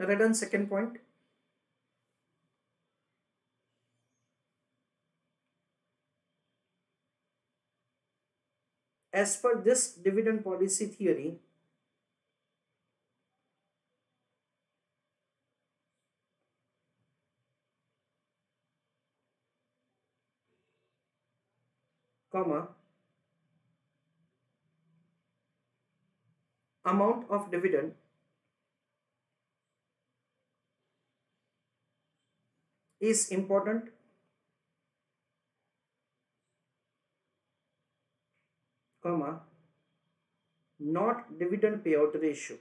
write down second point. As per this dividend policy theory, comma, amount of dividend is important, comma, not dividend payout ratio.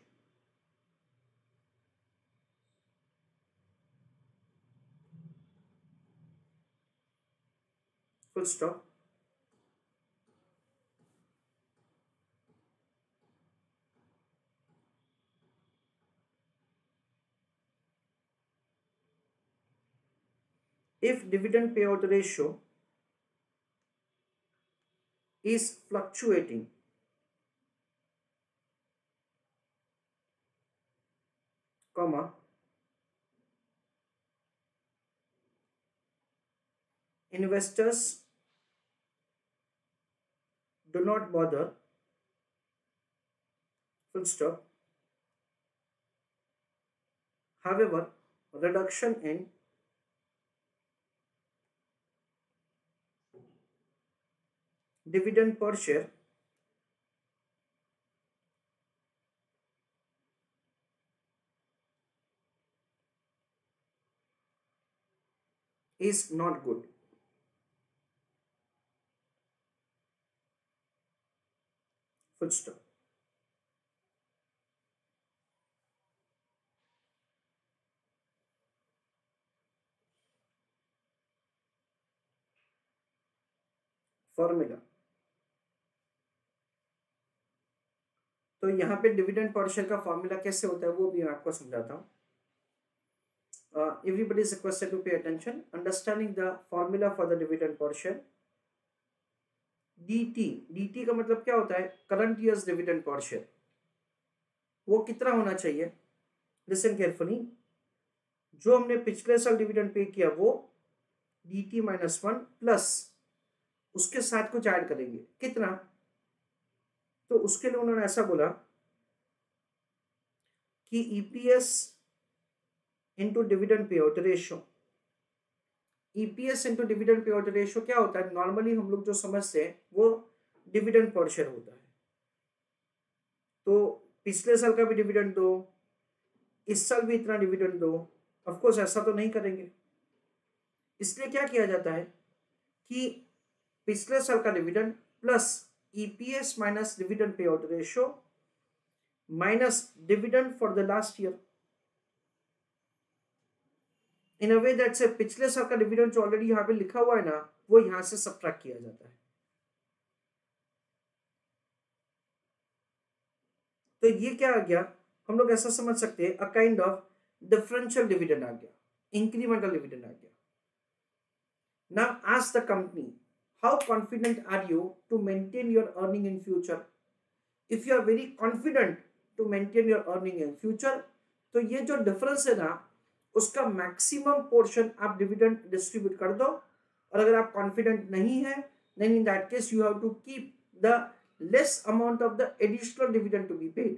Full stop. If dividend payout ratio is fluctuating, comma, investors do not bother, full stop. However, reduction in dividend per share is not good. Full stop. Formula, तो यहाँ पे dividend per share का formula कैसे होता है वो भी मैं आपको समझाता हूँ. Everybody is requested to pay attention. Understanding the formula for the dividend per share. dt का मतलब क्या होता है? Current years dividend per share. वो कितना होना चाहिए? Listen carefully. जो हमने पिछले साल डिविडेंड पे किया वो dt -1 प्लस उसके साथ कुछ ऐड करेंगे. कितना? तो उसके लिए उन्होंने ऐसा बोला कि EPS into dividend payout ratio. EPS into dividend payout ratio क्या होता है? नॉर्मली हम लोग जो समझते हैं वो डिविडेंड पर शेयर होता है. तो पिछले साल का भी डिविडेंड दो, इस साल भी इतना डिविडेंड दो. ऑफ कोर्स ऐसा तो नहीं करेंगे. इसलिए क्या किया जाता है कि पिछले साल का dividend plus EPS minus dividend payout ratio minus dividend for the last year. In a way that से पिछले साल का डिविडेंड जो ऑलरेडी यहाँ पे लिखा हुआ है ना वो यहां से सब्ट्रैक्ट किया जाता है. तो ये क्या आ गया? हम लोग ऐसा समझ सकते हैं, a kind of differential dividend आ गया, इंक्रीमेंटल डिविडेंड आ गया. Now ask the company, how confident are you to maintain your earning in future? If you are very confident to maintain your earning in future, तो ये जो difference है ना उसका मैक्सिमम पोर्शन आप डिविडेंड डिस्ट्रीब्यूट कर दो. और अगर आप कॉन्फिडेंट नहीं है then in that case you have to keep the less amount of the additional dividend to be paid.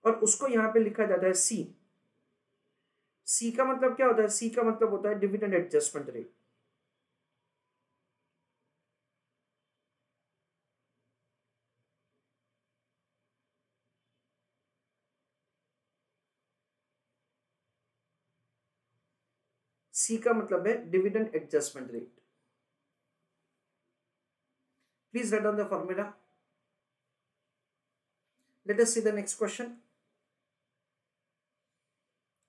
और उसको यहाँ पे लिखा जाता है सी. सी का मतलब क्या होता है? सी का मतलब होता है डिविडेंड एडजस्टमेंट रेट. सी का मतलब है dividend adjustment rate. Please write down the formula. Let us see the next question.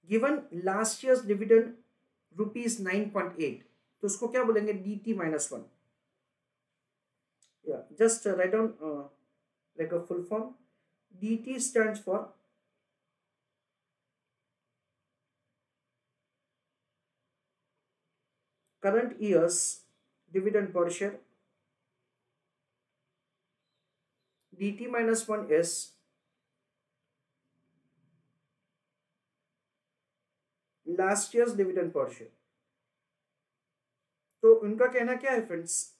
Given last year's dividend ₹9.8, तो उसको क्या बोलेंगे? dt -1. या just write down like a full form. dt stands for current year's dividend per share. dt -1 is last year's dividend per share. तो उनका कहना क्या है फ्रेंड्स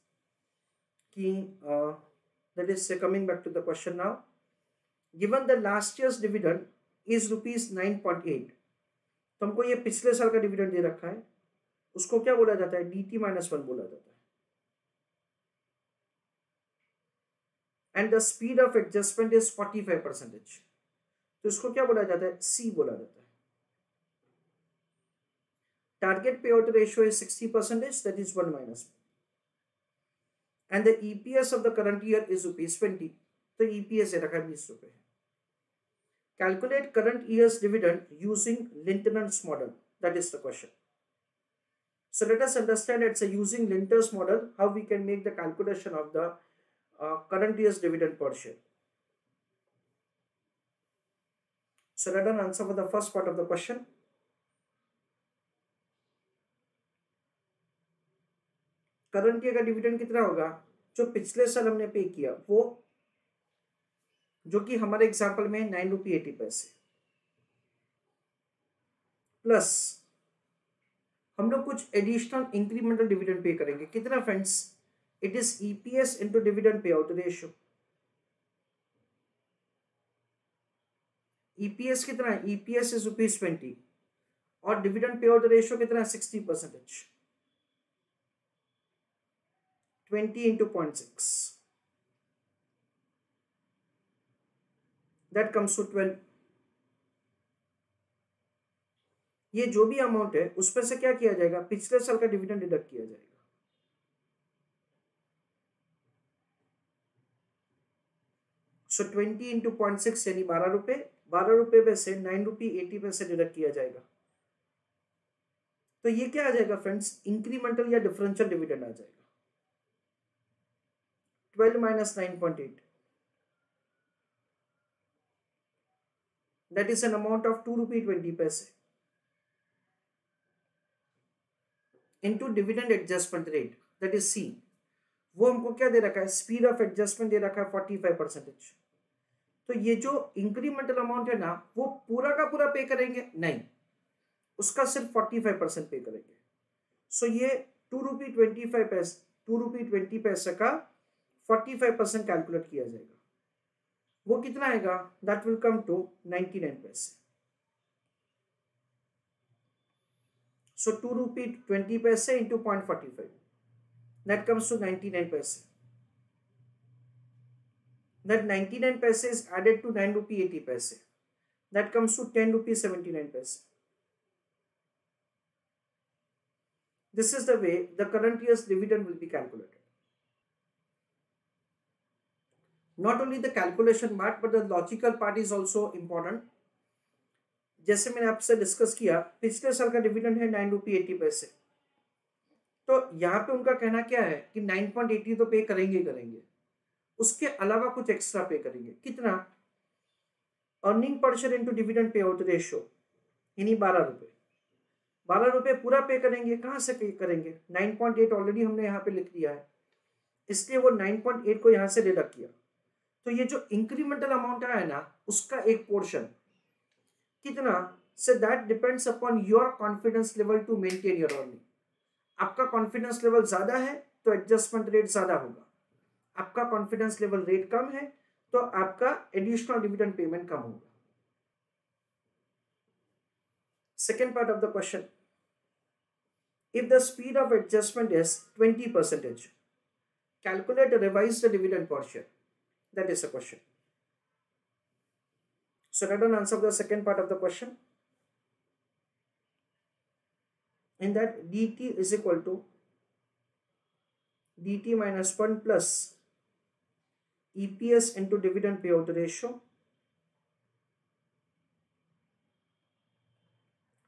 कि that is coming back to the question now, given the last year's dividend is ₹9.8, तो हमको ये पिछले साल का डिविडेंड दे रखा है, उसको क्या बोला जाता है, DT-1 बोला जाता है, and the speed of adjustment is 45%, तो इसको क्या बोला जाता है, C बोला जाता है। टारगेट पे out ratio is 60%, that is 1 - and the EPS of the current year is ₹20, तो EPS रखा है 20 रुपए। Calculate current year's dividend using Linton's model. That is the question. So let us understand it's using Linton's model how we can make the calculation of the current year's dividend per share. So let us answer for the first part of the question. Current year का dividend कितना होगा, जो पिछले साल हमने पे किया वो, जो कि हमारे एग्जाम्पल में ₹9.80, प्लस हम लोग कुछ एडिशनल इंक्रीमेंटल डिविडेंड पे करेंगे। कितना friends, it is EPS into dividend payout ratio. EPS कितना है, EPS इज ₹20 और डिविडेंड पे आउट रेशियो कितना है, 60%, 20 इंटू 0.6, दैट कम्स टू 12। ये जो भी अमाउंट है उसमें से क्या किया जाएगा, पिछले साल का डिविडेंड डिडक्ट किया जाएगा। सो 20 इंटू 0.6 यानी 12 रुपए, 12 रुपए में से ₹9.80 डिडक्ट किया जाएगा, तो ये क्या आ जाएगा फ्रेंड्स, इंक्रीमेंटल या डिफरेंशियल डिविडेंड आ जाएगा। 12 - 9.8, that is an amount of ₹2.20 into dividend adjustment rate, that is C। वो हमको क्या दे रखा है, स्पीड ऑफ एडजस्टमेंट दे रखा है 45%। तो ये जो इंक्रीमेंटल अमाउंट है ना, वो पूरा का पूरा पे करेंगे नहीं, उसका सिर्फ 45% पे करेंगे। सो ये ₹2.20 का 45% कैलकुलेट किया जाएगा। वो कितना आएगा, दैट विल कम टू 99 पैसे। सो ₹2.20 into 0.45, that comes to 99 paise. That 99 paise is added to ₹9.80, that comes to ₹10.79. This is the way the current year's dividend will be calculated. Not only the calculation part but the logical part is also important. जैसे मैंने आपसे discuss किया, पिछले साल का dividend है ₹9.80, तो यहाँ पे उनका कहना क्या है कि 9.80 तो पे करेंगे, उसके अलावा कुछ एक्स्ट्रा पे करेंगे। कितना, earning per share into dividend payout ratio यानी 12 रुपए, 12 रुपए पूरा पे करेंगे। कहाँ से पे करेंगे, 9.8 ऑलरेडी हमने यहाँ पे लिख दिया है, इसलिए वो 9.8 को यहाँ से डिडक्ट किया। तो ये जो इंक्रीमेंटल अमाउंट आया ना, उसका एक पोर्शन कितना, so that depends upon your confidence level to maintain your earning. आपका कॉन्फिडेंस लेवल ज्यादा है तो एडजस्टमेंट रेट ज्यादा होगा, आपका कॉन्फिडेंस लेवल रेट कम है तो आपका एडिशनल डिविडेंड पेमेंट कम होगा। Second part of the question, if the speed of adjustment is 20%, calculate revise the dividend per share, that is the question. So let us answer the second part of the question. In that dt is equal to dt-1 plus EPS into dividend payout ratio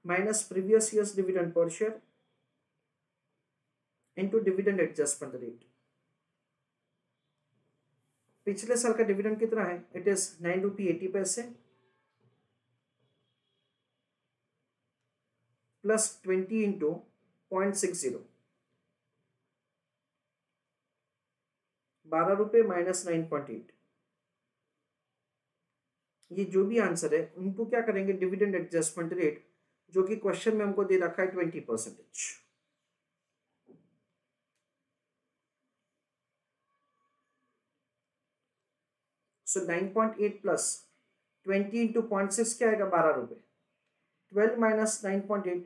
minus previous year's dividend per share into dividend adjustment rate. पिछले साल का dividend कितना है, it is ₹9.80 plus 20 into 0.60, 12 रुपए minus 9.8। ये जो भी answer है उनको क्या करेंगे, डिविडेंड एडजस्टमेंट रेट जो कि क्वेश्चन में हमको दे रखा है 20%। सो 9.8 प्लस 20 इंटू 0.6 क्या आएगा, 12 रुपये। 12 माइनस 9.8,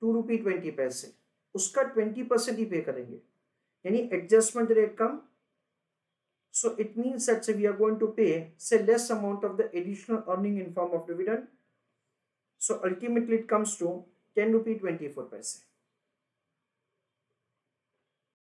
2 रुपये 20 पैसे, उसका 20% ही पे करेंगे, यानी adjustment rate come. So it means that say we are going to pay say less amount of the additional earning in form of dividend. So ultimately it comes to 10 rupee 24 paise.